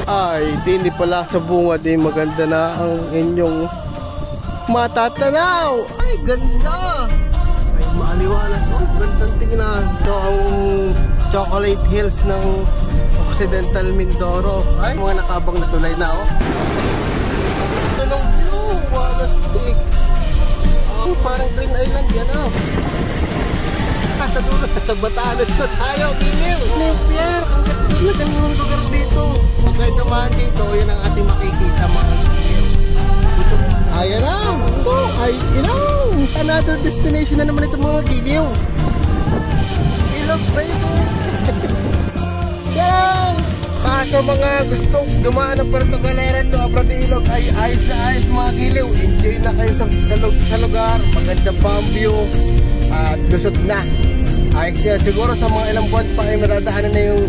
Ay, di pala sa bungad eh, maganda na ang inyong matatanaw. Ay, ganda! Ay, maaliwalas. Oh, gandang tingnan. Ito ang Chocolate Hills ng Occidental Mindoro. Ay, mga nakabang na tulay na, oh. Ito ng view, walastik. Oh, parang Green Island yan, oh. Sa dulo, sa Batanes na tayo, giliw. Pierre, ang ganda ng lugar dito. Okay naman dito, yun ang ating makikita, mga giliw. Ayan na, ay ilaw. Another destination na naman ito, mga giliw. Ilog baby. Yan. Kaso mga gustong dumaan ng Puerto Galera to Abra de Ilog ay ayos na ayos, mga giliw. Enjoy na kayo sa lugar. Maganda pa ang view. At lusot na. Ayos yan. Siguro sa mga ilang buwan pa ay madadaanan na yung